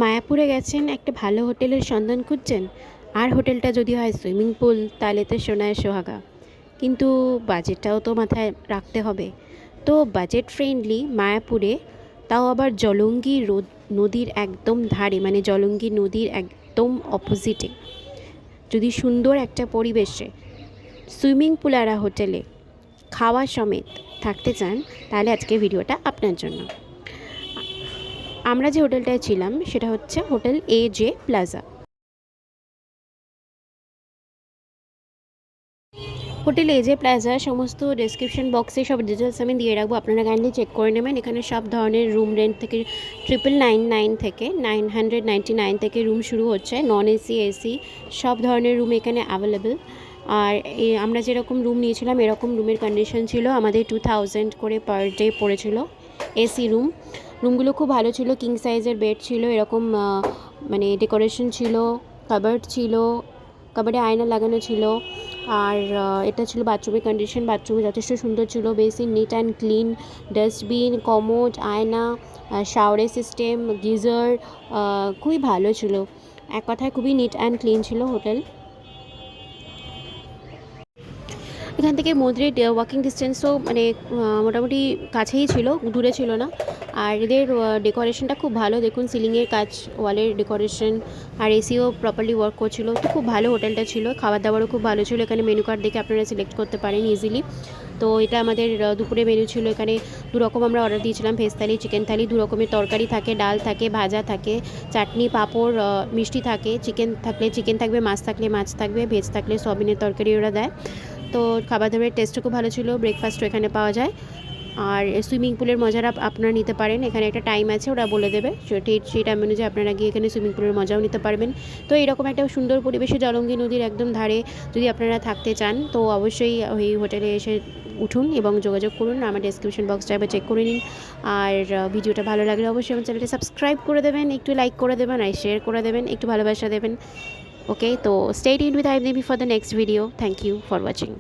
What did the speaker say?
মায়াপুরে গেছেন, একটা ভালো হোটেলের সন্ধান খুঁজছেন, আর হোটেলটা যদি হয় সুইমিং পুল তাহলে তো সোনায় সোহাগা। কিন্তু বাজেটটাও তো মাথায় রাখতে হবে। তো বাজেট ফ্রেন্ডলি মায়াপুরে, তাও আবার জলঙ্গি নদীর একদম ধারে, মানে জলঙ্গি নদীর একদম অপোজিটে, যদি সুন্দর একটা পরিবেশে সুইমিং পুল আর হোটেলে খাওয়া সমেত থাকতে চান, তাহলে আজকে ভিডিওটা আপনার জন্য। আমরা যে হোটেলটায় ছিলাম সেটা হচ্ছে হোটেল এজে প্লাজা। হোটেল এজে প্লাজা সমস্ত ডেসক্রিপশন বক্সে সব ডিটেলস আমি দিয়ে রাখবো, আপনারা কাইন্ডলি চেক করে নেবেন। এখানে সব ধরনের রুম রেন্ট থেকে 999 থেকে 999 থেকে রুম শুরু হচ্ছে, নন এসি এসি সব ধরনের রুম এখানে অ্যাভেলেবেল। আর আমরা যেরকম রুম নিয়েছিলাম এরকম রুমের কন্ডিশন ছিল, আমাদের 2000 করে পার ডে পড়েছিল। এসি রুমগুলো খুব ভালো ছিল, কিং সাইজের বেড ছিল, এরকম মানে ডেকোরেশন ছিল, কাবার্ড ছিল, কাবার্ডে আয়না লাগানো ছিল। আর এটা ছিল বাথরুমের কন্ডিশন, বাথরুম যথেষ্ট সুন্দর ছিল, basin neat and clean, dustbin, commode, আয়না, শাওয়ারের সিস্টেম, গিজার, খুবই ভালো ছিল। এক কথায় খুবই নিট অ্যান্ড ক্লিন ছিল হোটেল। এখান থেকে মদ্রিদ ওয়াকিং ডিস্টেন্সও মানে মোটামুটি কাছেই ছিল, দূরে ছিল না। আর এদের ডেকোরেশনটা খুব ভালো, দেখুন সিলিংয়ের কাজ, ওয়ালের ডেকোরেশন, আর এসিও প্রপারলি ওয়ার্ক করছিল। তো খুব ভালো হোটেলটা ছিল, খাবার দাবারও খুব ভালো ছিল। এখানে মেনু কার্ড দেখে আপনারা সিলেক্ট করতে পারেন ইজিলি। তো এটা আমাদের দুপুরে মেনু ছিল। এখানে দুরকম আমরা অর্ডার দিয়েছিলাম, ভেজ থালি, চিকেন থালি, দু রকমের তরকারি থাকে, ডাল থাকে, ভাজা থাকে, চাটনি, পাঁপড়, মিষ্টি থাকে। চিকেন থাকলে চিকেন থাকবে, মাছ থাকলে মাছ থাকবে, ভেজ থাকলে সয়াবিনের তরকারি ওরা দেয়। তো খাবার দাবারের টেস্টও খুব ভালো ছিল, ব্রেকফাস্টও এখানে পাওয়া যায়। আর সুইমিং পুলের মজাটা আপনারা নিতে পারেন, এখানে একটা টাইম আছে, ওরা বলে দেবে, সেই টাইম অনুযায়ী আপনারা গিয়ে এখানে সুইমিং পুলের মজাও নিতে পারবেন। তো এরকম একটা সুন্দর পরিবেশে জলঙ্গি নদীর একদম ধারে যদি আপনারা থাকতে চান, তো অবশ্যই ওই হোটেলে এসে উঠুন এবং যোগাযোগ করুন। আমার ডেসক্রিপশন বক্সটা একবার চেক করে নিন। আর ভিডিওটা ভালো লাগলে অবশ্যই আমার চ্যানেলটা সাবস্ক্রাইব করে দেবেন, একটু লাইক করে দেবেন, আর শেয়ার করে দেবেন, একটু ভালোবাসা দেবেন। ওকে, তো স্টে টিউনড উইথ আইবনেবি for the next video. Thank you for watching.